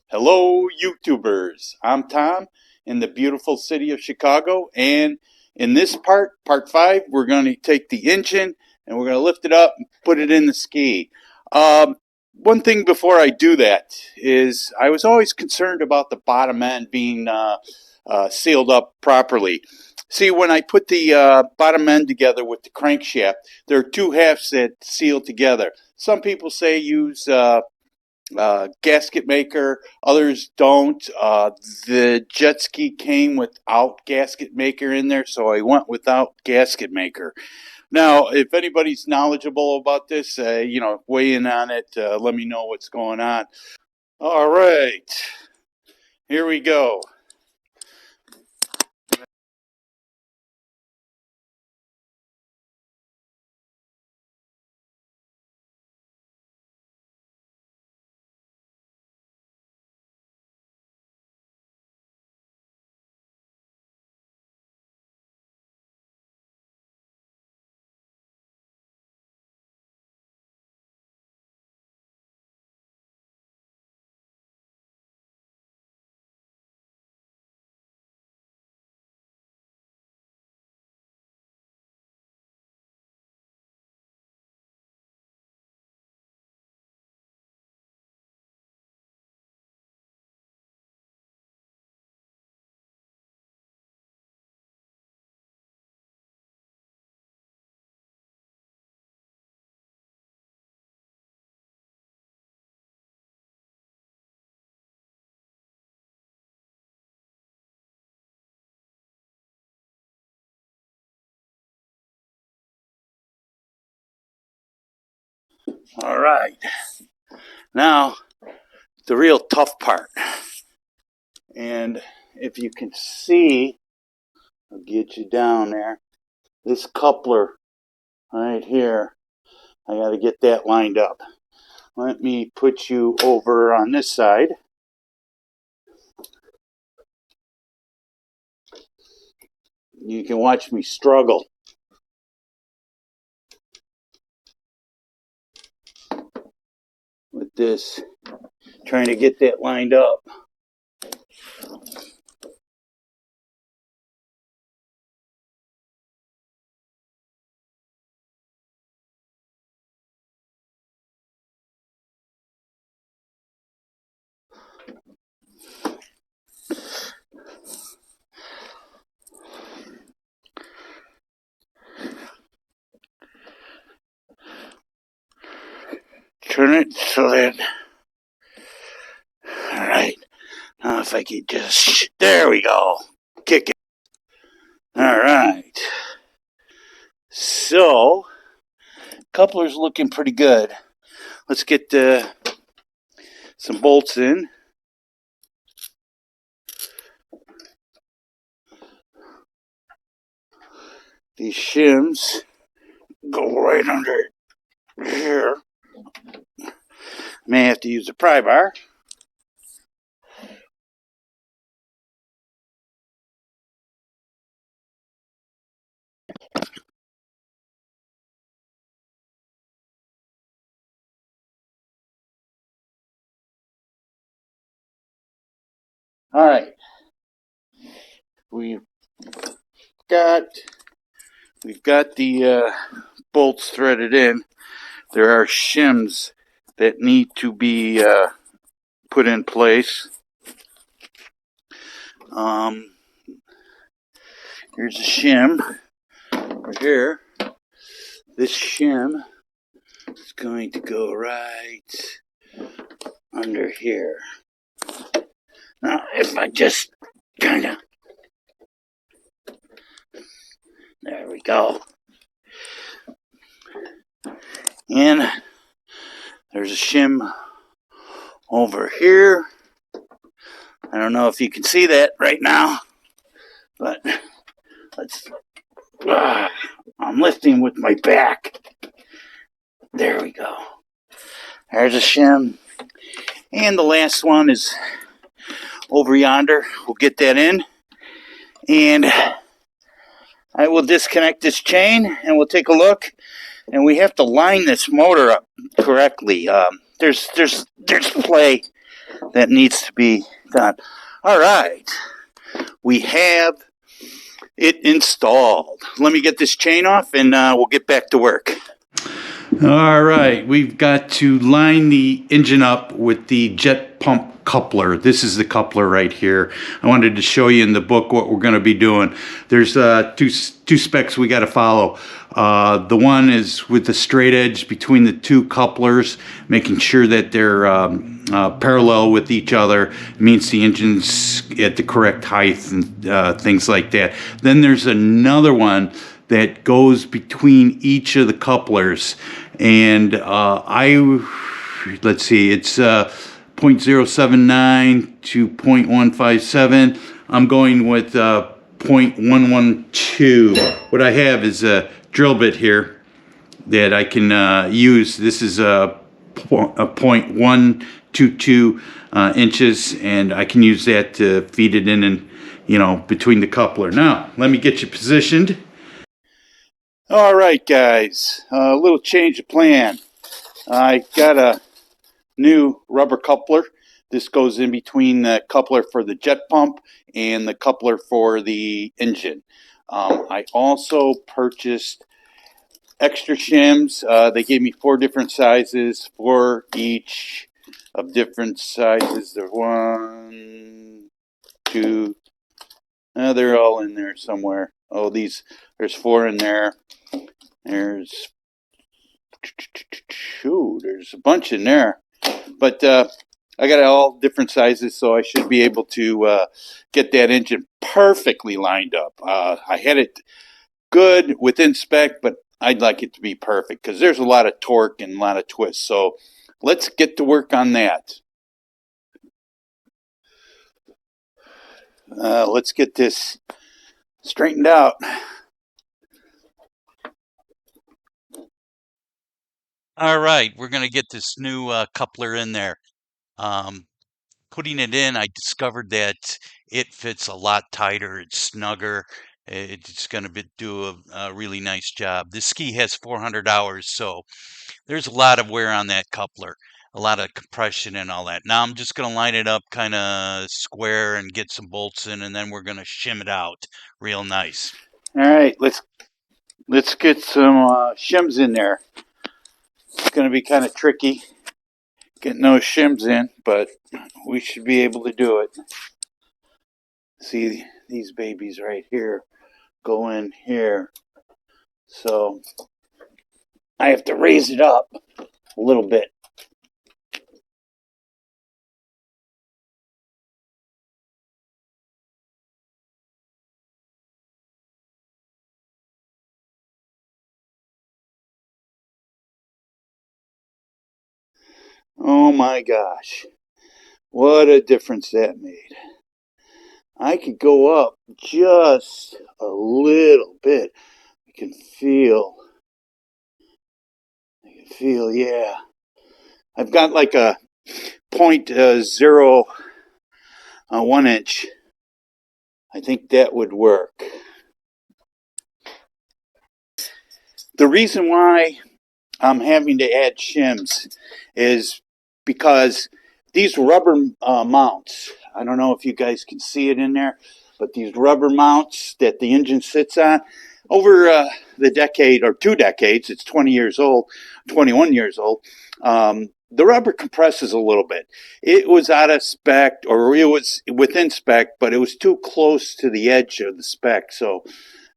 Hello, YouTubers. I'm Tom in the beautiful city of Chicago, and in this part 5, we're going to take the engine and we're going to lift it up and put it in the ski. One thing before I do that is I was always concerned about the bottom end being sealed up properly. See, when I put the bottom end together with the crankshaft, there are two halves that seal together. Some people say use gasket maker, others don't. The Jetski came without gasket maker in there, so I went without gasket maker. Now, if anybody's knowledgeable about this, weigh in on it. Let me know what's going on. All right, here we go. All right, now the real tough part. And if you can see, I'll get you down there. This coupler right here, I got to get that lined up. Let me put you over on this side. You can watch me struggle. With this, trying to get that lined up. Turn it so that, all right, now if I could just, there we go, kick it. All right, so coupler's looking pretty good. Let's get some bolts in. These shims go right under here. May have to use a pry bar. All right, we've got the bolts threaded in. There are shims that need to be put in place. Here's a shim right here. This shim is going to go right under here. Now, if I just kind of, there we go. And there's a shim over here. I don't know if you can see that right now, but let's, I'm lifting with my back. There we go. There's a shim. And the last one is over yonder. We'll get that in. And I will disconnect this chain and we'll take a look. And we have to line this motor up correctly. There's play that needs to be done. All right, we have it installed. Let me get this chain off and we'll get back to work. All right, we've got to line the engine up with the jet pump coupler. This is the coupler right here. I wanted to show you in the book what we're going to be doing. There's two specs we got to follow. The one is with the straight edge between the two couplers, making sure that they're parallel with each other. It means the engine's at the correct height and things like that. Then there's another one that goes between each of the couplers, and let's see, it's 0.079 to 0.157. I'm going with 0.112. What I have is a drill bit here that I can use. This is a 0.122 inches, and I can use that to feed it in and, between the coupler. Now, let me get you positioned. All right, guys, a little change of plan. I got a new rubber coupler. This goes in between the coupler for the jet pump and the coupler for the engine. I also purchased extra shims. They gave me 4 different sizes, 4 each of different sizes. There's 1, 2, they're all in there somewhere. Oh, there's 4 in there. There's a bunch in there, but I got all different sizes, so I should be able to get that engine perfectly lined up. I had it good within spec, but I'd like it to be perfect because there's a lot of torque and a lot of twists. So let's get to work on that. Let's get this straightened out. All right, we're going to get this new coupler in there. Putting it in, I discovered that it fits a lot tighter. It's snugger. It's going to do a really nice job. This ski has 400 hours, so there's a lot of wear on that coupler, a lot of compression and all that. Now I'm just going to line it up kind of square and get some bolts in, and then we're going to shim it out real nice. All right, let's get some shims in there. It's going to be kind of tricky getting those shims in, but we should be able to do it. See, these babies right here go in here. So I have to raise it up a little bit. Oh my gosh, what a difference that made. I could go up just a little bit. I can feel, yeah. I've got like a 0.01 inch. I think that would work. The reason why I'm having to add shims is because these rubber mounts, I don't know if you guys can see it in there, but these rubber mounts that the engine sits on, over the decade or 2 decades, it's 20 years old, 21 years old, the rubber compresses a little bit. It was out of spec, or it was within spec, but it was too close to the edge of the spec. So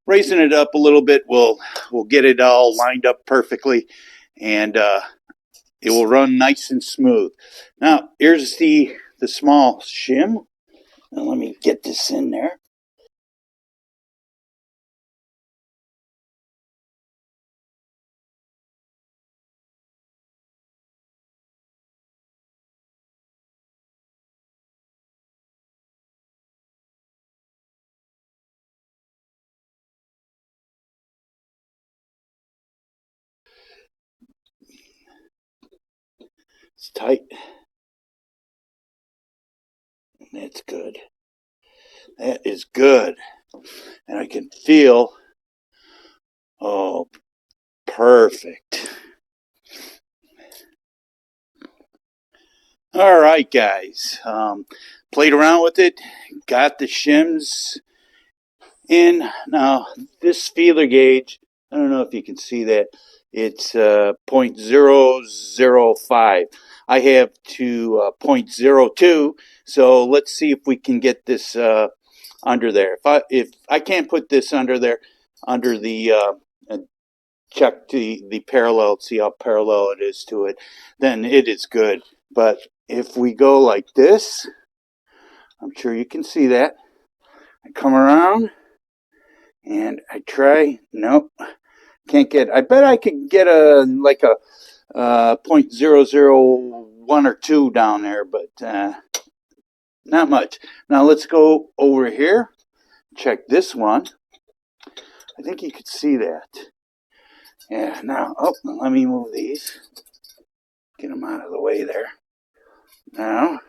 raising it up a little bit will get it all lined up perfectly, and it will run nice and smooth. Now, here's the small shim. Now, let me get this in there. It's tight. That's good. That is good. And I can feel, oh, perfect. All right, guys. Played around with it, got the shims in. Now, this feeler gauge, I don't know if you can see that, it's 0.005. I have to 0.02, so let's see if we can get this under there. If I can't put this under there, under the check the parallel, see how parallel it is to it, then it is good. But if we go like this, I'm sure you can see that. I come around and I try. Nope, can't get. I bet I could get a like a 0.001 or 2 down there, but not much. Now let's go over here. Check this one. I think you could see that. Yeah. Now, let me move these. Get them out of the way there. Now,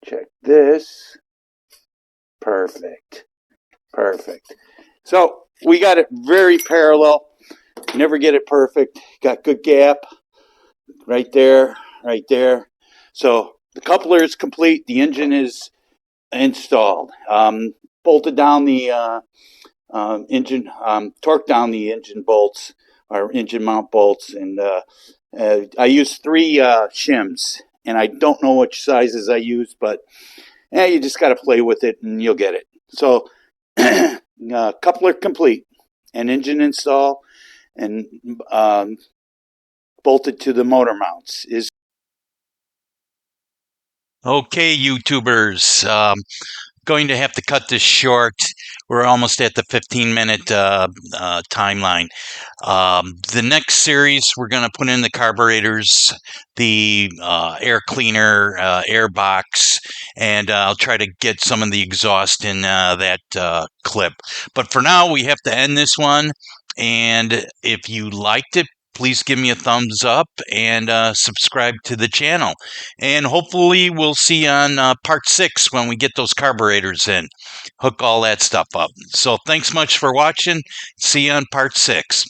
check this. Perfect. Perfect. So we got it very parallel. Never get it perfect. Got good gap right there, right there. So the coupler is complete. The engine is installed. Bolted down the engine, torqued down the engine bolts, or engine mount bolts, and I used 3 shims. And I don't know which sizes I use, but you just got to play with it and you'll get it. So coupler complete, and engine install, and bolted to the motor mounts is. Okay, YouTubers, going to have to cut this short. We're almost at the 15-minute timeline. The next series, we're going to put in the carburetors, the air cleaner, air box, and I'll try to get some of the exhaust in that clip. But for now, we have to end this one. And if you liked it, please give me a thumbs up and subscribe to the channel. And hopefully we'll see you on part 6 when we get those carburetors in. Hook all that stuff up. So thanks much for watching. See you on part 6.